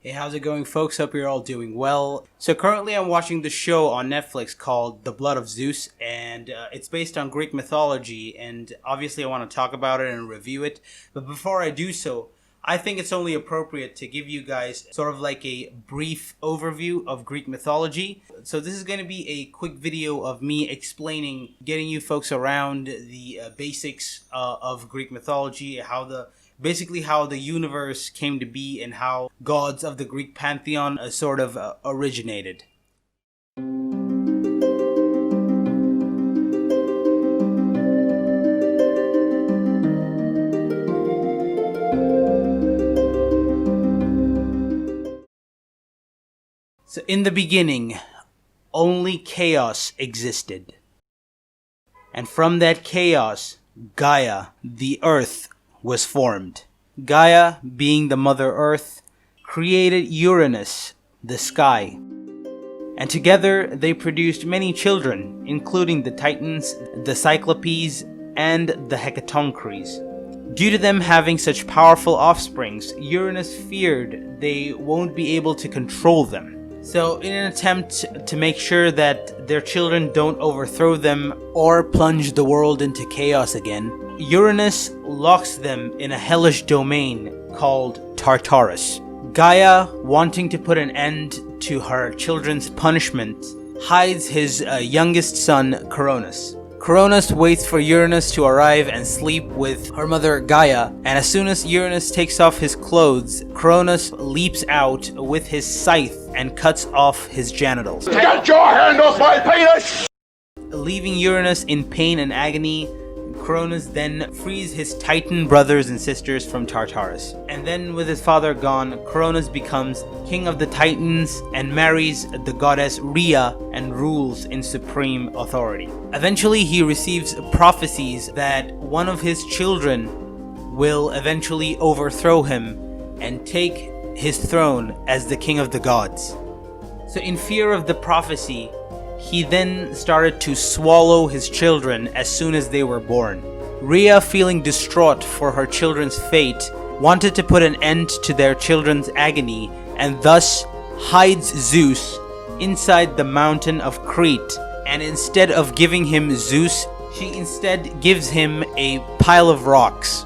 Hey, how's it going, folks? Hope you're all doing well. So currently I'm watching the show on Netflix called The Blood of Zeus, and it's based on Greek mythology, and obviously I want to talk about it and review it. But before I do so, I think it's only appropriate to give you guys sort of like a brief overview of Greek mythology. So this is going to be a quick video of me explaining, getting you folks around the basics of Greek mythology, basically how the universe came to be and how gods of the Greek pantheon sort of originated. So in the beginning, only chaos existed. And from that chaos, Gaia, the earth, was formed. Gaia, being the Mother Earth, created Uranus, the sky. And together they produced many children, including the Titans, the Cyclopes, and the Hecatoncres. Due to them having such powerful offsprings, Uranus feared they won't be able to control them. So in an attempt to make sure that their children don't overthrow them or plunge the world into chaos again, Uranus locks them in a hellish domain called Tartarus. Gaia, wanting to put an end to her children's punishment, hides his youngest son, Cronus. Cronus waits for Uranus to arrive and sleep with her mother Gaia, and as soon as Uranus takes off his clothes, Cronus leaps out with his scythe and cuts off his genitals. Get your hand off my penis! Leaving Uranus in pain and agony, Cronus then frees his Titan brothers and sisters from Tartarus. And then with his father gone, Cronus becomes king of the Titans and marries the goddess Rhea and rules in supreme authority. Eventually he receives prophecies that one of his children will eventually overthrow him and take his throne as the king of the gods. So in fear of the prophecy, he then started to swallow his children as soon as they were born. Rhea, feeling distraught for her children's fate, wanted to put an end to their children's agony and thus hides Zeus inside the mountain of Crete. And instead of giving him Zeus, she instead gives him a pile of rocks.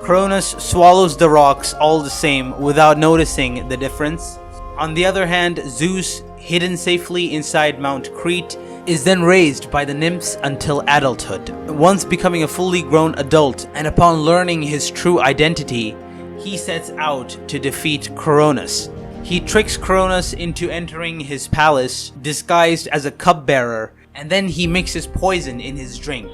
Cronus swallows the rocks all the same without noticing the difference. On the other hand, Zeus, hidden safely inside Mount Crete, is then raised by the nymphs until adulthood. Once becoming a fully grown adult, and upon learning his true identity, he sets out to defeat Cronus. He tricks Cronus into entering his palace disguised as a cupbearer, and then he mixes poison in his drink.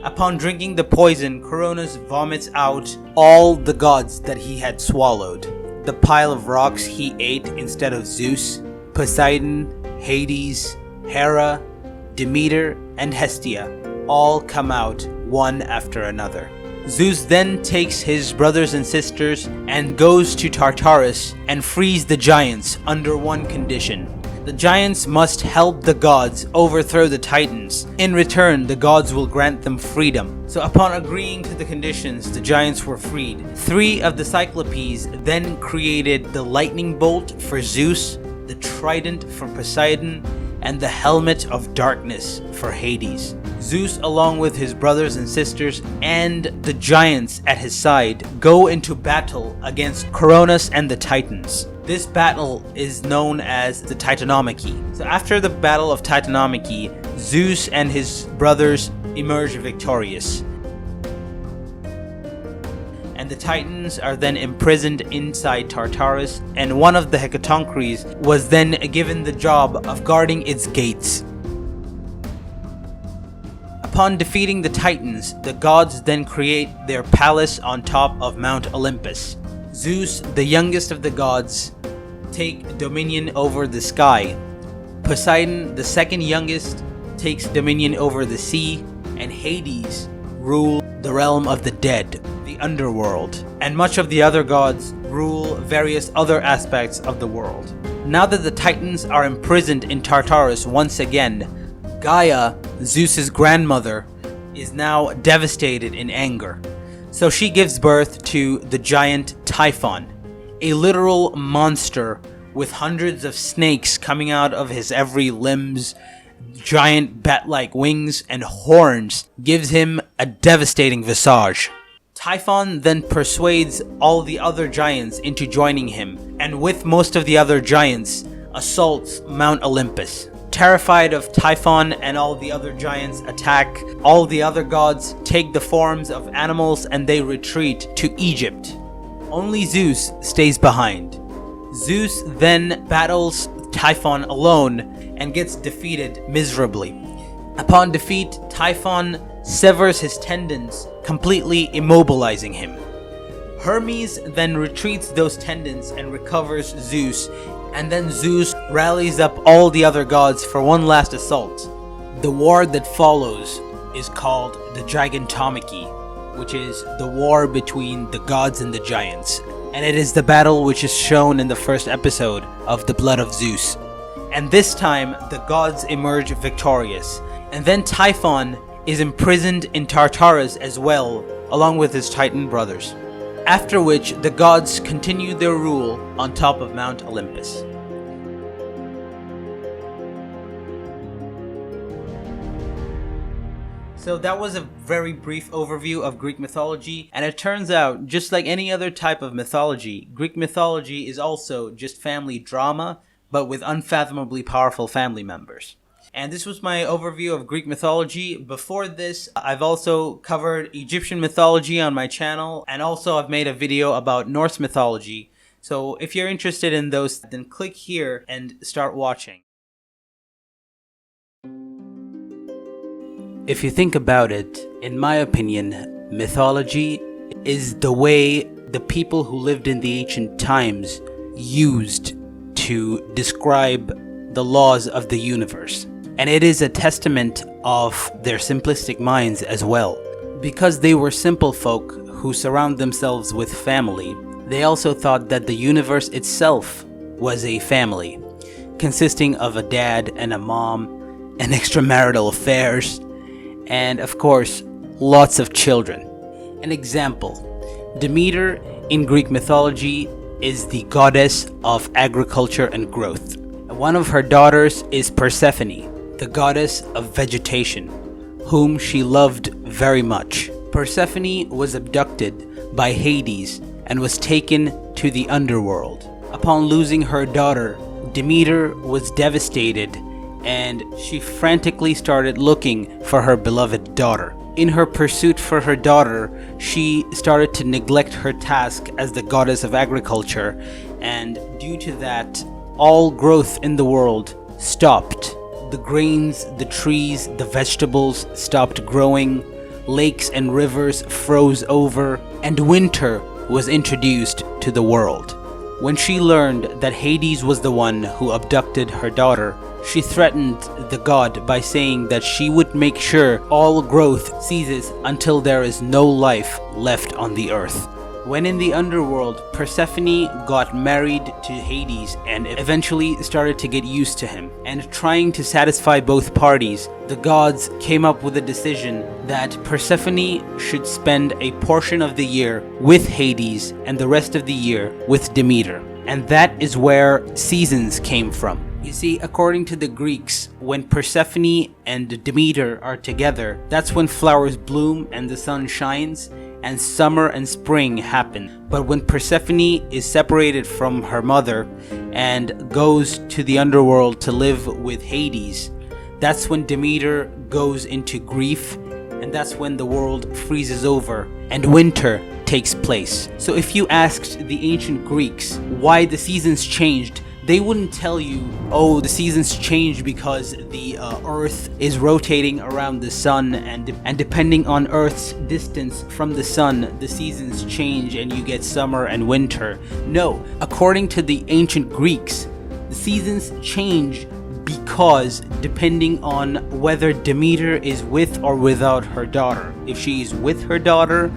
Upon drinking the poison, Cronus vomits out all the gods that he had swallowed. The pile of rocks he ate instead of Zeus, Poseidon, Hades, Hera, Demeter, and Hestia all come out one after another. Zeus then takes his brothers and sisters and goes to Tartarus and frees the giants under one condition. The giants must help the gods overthrow the Titans. In return, the gods will grant them freedom. So upon agreeing to the conditions, the giants were freed. 3 of the Cyclopes then created the lightning bolt for Zeus, the trident for Poseidon, and the helmet of darkness for Hades. Zeus, along with his brothers and sisters and the giants at his side, go into battle against Cronus and the Titans. This battle is known as the Titanomachy. So after the Battle of Titanomachy, Zeus and his brothers emerge victorious. And the Titans are then imprisoned inside Tartarus, and one of the Hecatoncres was then given the job of guarding its gates. Upon defeating the Titans, the gods then create their palace on top of Mount Olympus. Zeus, the youngest of the gods, take dominion over the sky. Poseidon, the second youngest, takes dominion over the sea, and Hades rule the realm of the dead, the underworld, and much of the other gods rule various other aspects of the world. Now that the Titans are imprisoned in Tartarus once again, Gaia, Zeus's grandmother, is now devastated in anger. So she gives birth to the giant Typhon, a literal monster with hundreds of snakes coming out of his every limbs, giant bat-like wings, and horns, gives him a devastating visage. Typhon then persuades all the other giants into joining him, and with most of the other giants, assaults Mount Olympus. Terrified of Typhon and all the other giants attack, all the other gods take the forms of animals and they retreat to Egypt. Only Zeus stays behind. Zeus then battles Typhon alone and gets defeated miserably. Upon defeat, Typhon severs his tendons, completely immobilizing him. Hermes then retreats those tendons and recovers Zeus, and then Zeus rallies up all the other gods for one last assault. The war that follows is called the Gigantomachy, which is the war between the gods and the giants, and it is the battle which is shown in the first episode of The Blood of Zeus. And this time, the gods emerge victorious, and then Typhon is imprisoned in Tartarus as well, along with his Titan brothers. After which, the gods continue their rule on top of Mount Olympus. So that was a very brief overview of Greek mythology, and it turns out, just like any other type of mythology, Greek mythology is also just family drama, but with unfathomably powerful family members. And this was my overview of Greek mythology. Before this, I've also covered Egyptian mythology on my channel, and also I've made a video about Norse mythology. So if you're interested in those, then click here and start watching. If you think about it, in my opinion, mythology is the way the people who lived in the ancient times used to describe the laws of the universe. And it is a testament of their simplistic minds as well. Because they were simple folk who surround themselves with family, they also thought that the universe itself was a family, consisting of a dad and a mom, and extramarital affairs, and of course, lots of children. An example, Demeter in Greek mythology is the goddess of agriculture and growth. One of her daughters is Persephone, the goddess of vegetation, whom she loved very much. Persephone was abducted by Hades and was taken to the underworld. Upon losing her daughter, Demeter was devastated and she frantically started looking for her beloved daughter. In her pursuit for her daughter, she started to neglect her task as the goddess of agriculture, and due to that, all growth in the world stopped. The grains, the trees, the vegetables stopped growing, lakes and rivers froze over, and winter was introduced to the world. When she learned that Hades was the one who abducted her daughter, she threatened the god by saying that she would make sure all growth ceases until there is no life left on the earth. When in the underworld, Persephone got married to Hades and eventually started to get used to him. And trying to satisfy both parties, the gods came up with a decision that Persephone should spend a portion of the year with Hades and the rest of the year with Demeter. And that is where seasons came from. You see, according to the Greeks, when Persephone and Demeter are together, that's when flowers bloom and the sun shines, and summer and spring happen. But when Persephone is separated from her mother and goes to the underworld to live with Hades, that's when Demeter goes into grief, and that's when the world freezes over and winter takes place. So if you asked the ancient Greeks why the seasons changed, they wouldn't tell you, oh, the seasons change because the earth is rotating around the sun, and depending on earth's distance from the sun, the seasons change and you get summer and winter. No, according to the ancient Greeks, the seasons change because depending on whether Demeter is with or without her daughter. If she is with her daughter,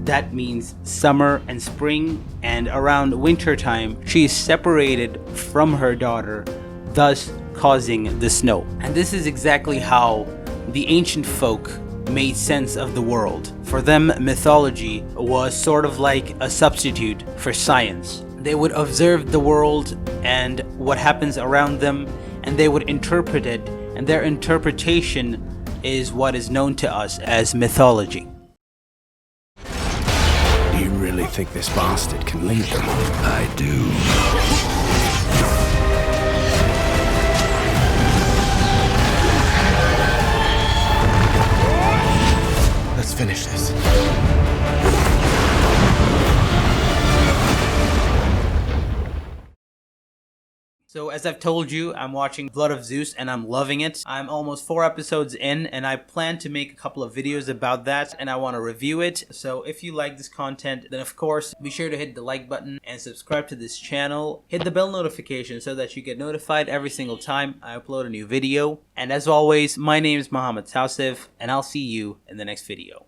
that means summer and spring, and around winter time she is separated from her daughter, thus causing the snow. And this is exactly how the ancient folk made sense of the world. For them, mythology was sort of like a substitute for science. They would observe the world and what happens around them, and they would interpret it, and their interpretation is what is known to us as mythology. Do you really think this bastard can lead them? I do. Let's finish this. So as I've told you, I'm watching Blood of Zeus and I'm loving it. I'm almost 4 episodes in and I plan to make a couple of videos about that and I want to review it. So if you like this content, then of course be sure to hit the like button and subscribe to this channel. Hit the bell notification so that you get notified every single time I upload a new video. And as always, my name is Mohammed TAUSIF and I'll see you in the next video.